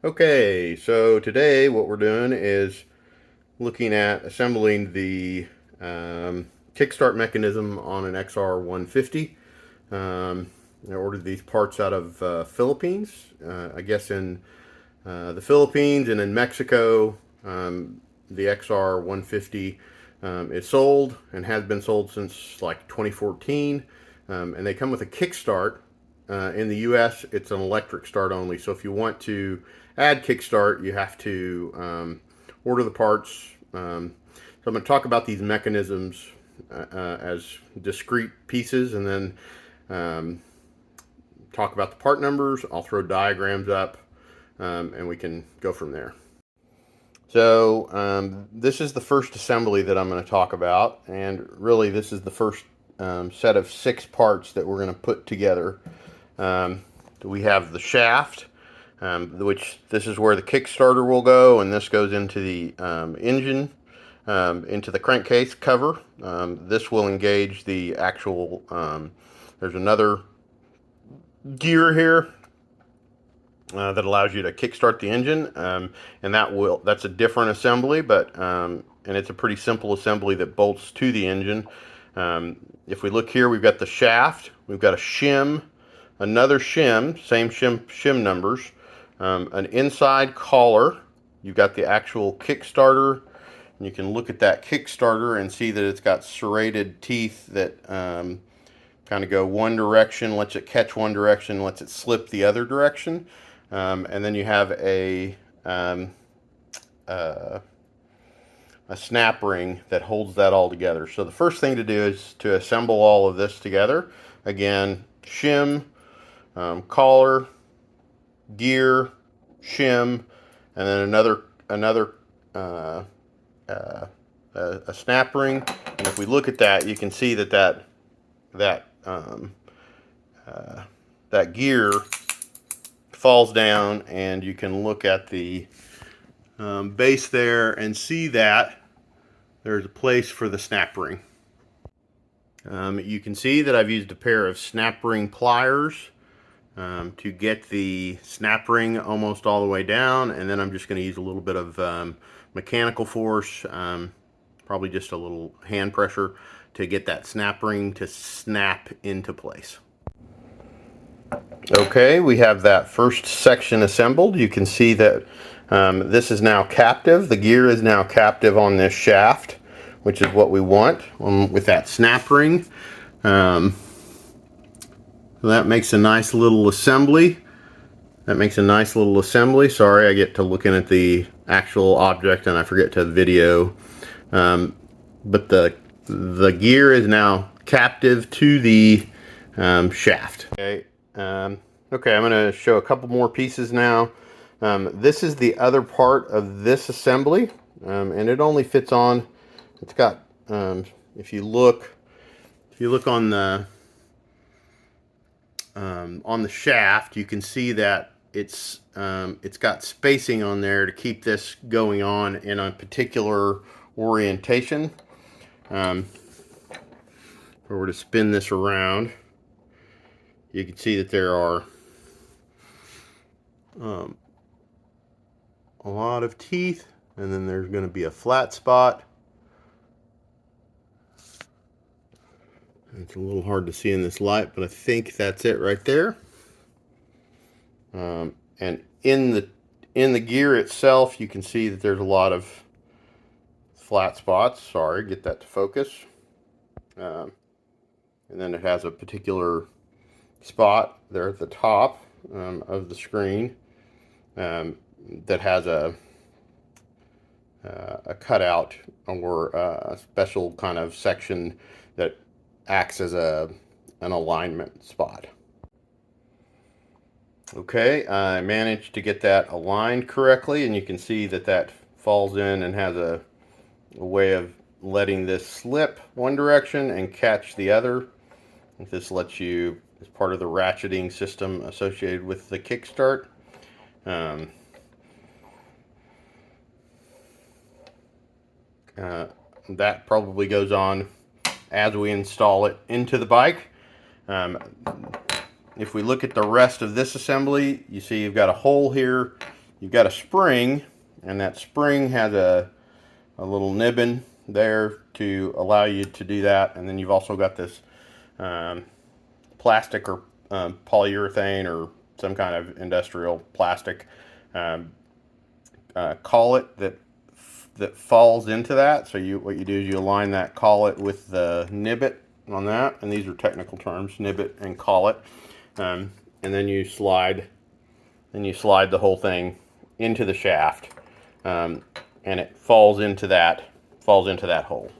Okay, so today what we're doing is looking at assembling the kickstart mechanism on an XR150. I ordered these parts out of Philippines. I guess in the Philippines and in Mexico, the XR150 is sold and has been sold since like 2014. And they come with a kickstart. In the US, it's an electric start only. So if you want to add kickstart, you have to order the parts. So I'm going to talk about these mechanisms as discrete pieces, and then talk about the part numbers. I'll throw diagrams up, and we can go from there. So this is the first assembly that I'm going to talk about, and really this is the first set of 6 parts that we're going to put together. We have the shaft, which this is where the Kickstarter will go, and this goes into the engine, into the crankcase cover. This will engage the actual, there's another gear here that allows you to kickstart the engine, and that's a different assembly, but and it's a pretty simple assembly that bolts to the engine. If we look here, we've got the shaft, we've got a shim, another shim, same shim numbers, an inside collar. You've got the actual Kickstarter, and you can look at that Kickstarter and see that it's got serrated teeth that kind of go one direction, lets it catch one direction, lets it slip the other direction, and then you have a snap ring that holds that all together. So the first thing to do is to assemble all of this together. Again, shim, collar, gear, shim, and then another a snap ring. And if we look at that, you can see that gear falls down, and you can look at the base there and see that there's a place for the snap ring. You can see that I've used a pair of snap ring pliers to get the snap ring almost all the way down, and then I'm just going to use a little bit of mechanical force, probably just a little hand pressure, to get that snap ring to snap into place. Okay, we have that first section assembled. You can see that this is now captive. The gear is now captive on this shaft, which is what we want with that snap ring. So that makes a nice little assembly. Sorry, I get to looking at the actual object and I forget to video. But the gear is now captive to the shaft. Okay, okay, I'm going to show a couple more pieces now. This is the other part of this assembly, and it only fits on. It's got, if you look on the shaft, you can see that it's got spacing on there to keep this going on in a particular orientation. If we were to spin this around, you can see that there are a lot of teeth, and then there's going to be a flat spot. It's a little hard to see in this light, but I think that's it right there. And in the gear itself, you can see that there's a lot of flat spots. Sorry, get that to focus. And then it has a particular spot there at the top of the screen that has a cutout or a special kind of section that acts as an alignment spot. Okay, I managed to get that aligned correctly, and you can see that that falls in and has a way of letting this slip one direction and catch the other. This lets you, as part of the ratcheting system associated with the Kickstart. That probably goes on as we install it into the bike. If we look at the rest of this assembly, you see you've got a hole here you've got a spring, and that spring has a little nibbin there to allow you to do that. And then you've also got this plastic or polyurethane or some kind of industrial plastic collet that falls into that. So what you do is you align that collet with the nibbit on that, and these are technical terms, nibbit and collet, and then you slide the whole thing into the shaft, and it falls into that hole.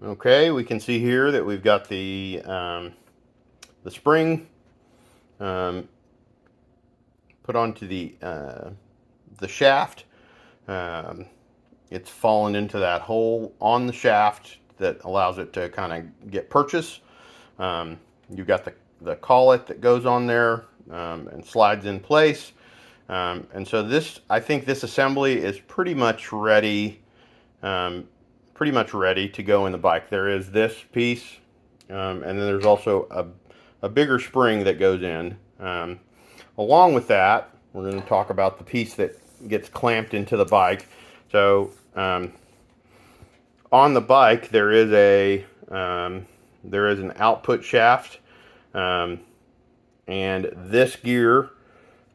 Okay, we can see here that we've got the spring put onto the shaft. It's fallen into that hole on the shaft that allows it to kind of get purchase. You've got the collet that goes on there and slides in place. And so I think this assembly is pretty much ready to go in the bike. There is this piece, and then there's also a bigger spring that goes in. Along with that, we're going to talk about the piece that gets clamped into the bike. So on the bike there is an output shaft, and this gear,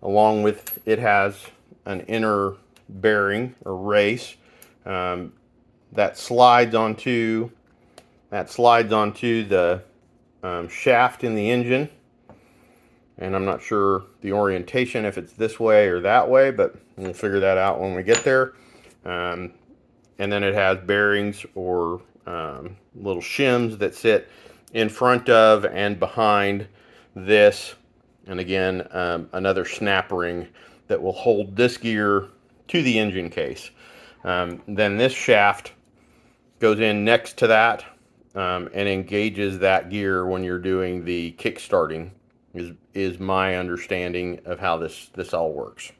along with it, has an inner bearing or race that slides onto the shaft in the engine. And I'm not sure the orientation, if it's this way or that way, but we'll figure that out when we get there. And then it has bearings or little shims that sit in front of and behind this. And again, another snap ring that will hold this gear to the engine case. Then this shaft goes in next to that and engages that gear when you're doing the kickstarting, is my understanding of how this all works.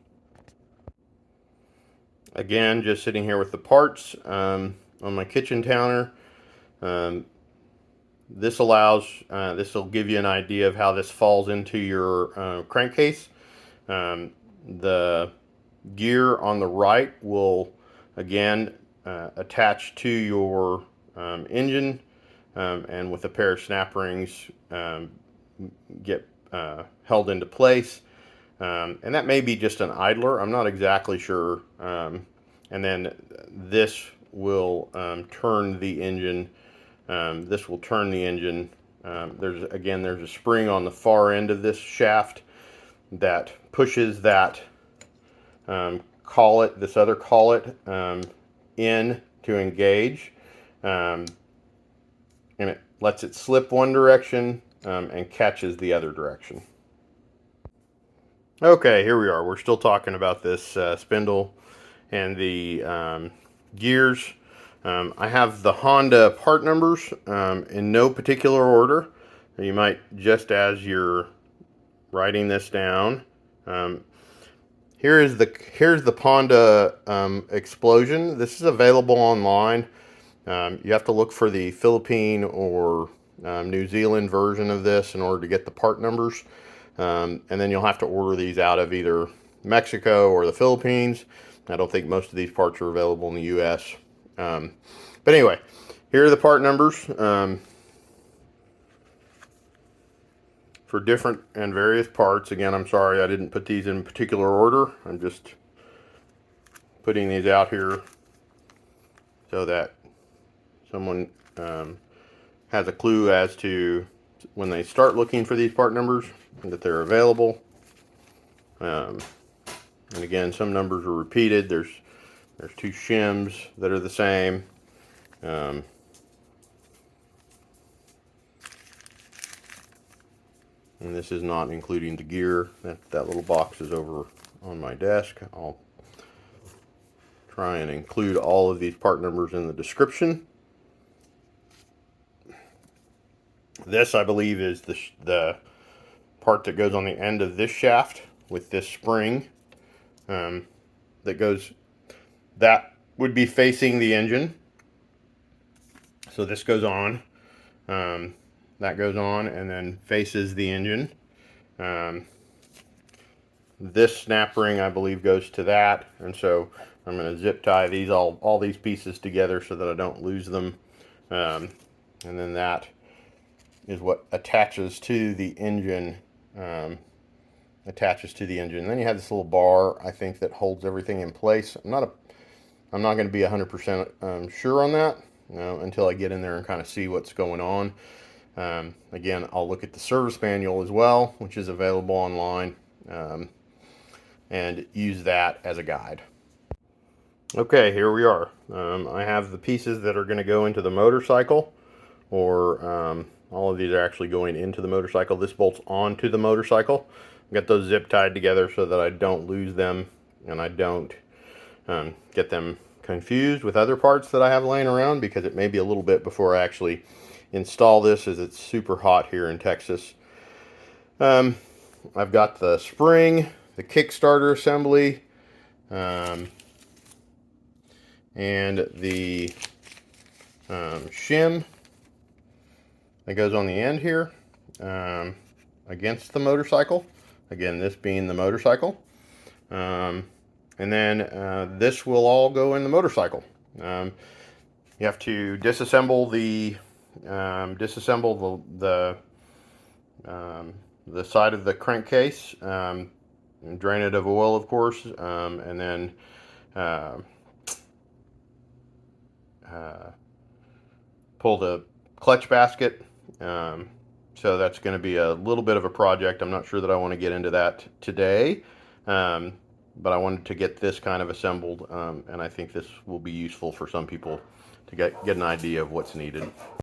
Again, just sitting here with the parts on my kitchen counter. This will give you an idea of how this falls into your crankcase. The gear on the right will again attach to your engine, and with a pair of snap rings get held into place, and that may be just an idler, I'm not exactly sure. And then this will turn the engine. There's a spring on the far end of this shaft that pushes that collet, this other collet, in to engage, and it lets it slip one direction and catches the other direction. Okay, here we are. We're still talking about this spindle and the gears. I have the Honda part numbers in no particular order. You might, just as you're writing this down, here's the Honda Explosion. This is available online. You have to look for the Philippine or New Zealand version of this in order to get the part numbers, and then you'll have to order these out of either Mexico or the Philippines. I don't think most of these parts are available in the US. But anyway, here are the part numbers for different and various parts. Again, I'm sorry I didn't put these in particular order. I'm just putting these out here so that someone has a clue as to, when they start looking for these part numbers, that they're available. And again, some numbers are repeated. There's two shims that are the same. And this is not including the gear. That little box is over on my desk. I'll try and include all of these part numbers in the description. This, I believe, is the part that goes on the end of this shaft with this spring that would be facing the engine. So this goes on, that goes on and then faces the engine. This snap ring, I believe, goes to that, and so I'm going to zip tie these all these pieces together so that I don't lose them. And then that is what attaches to the engine. Then you have this little bar, I think, that holds everything in place. I'm not going to be 100% sure on that, until I get in there and kind of see what's going on. Again, I'll look at the service manual as well, which is available online, and use that as a guide. Okay, here we are. I have the pieces that are going to go into the motorcycle, or all of these are actually going into the motorcycle. This bolts onto the motorcycle. Got those zip tied together so that I don't lose them, and I don't get them confused with other parts that I have laying around, because it may be a little bit before I actually install this, as it's super hot here in Texas. I've got the spring, the Kickstarter assembly, and the shim that goes on the end here, against the motorcycle. Again, this being the motorcycle. And then this will all go in the motorcycle. You have to disassemble the side of the crankcase, and drain it of oil, of course, and then pull the clutch basket. So that's going to be a little bit of a project. I'm not sure that I want to get into that today, but I wanted to get this kind of assembled, and I think this will be useful for some people to get an idea of what's needed.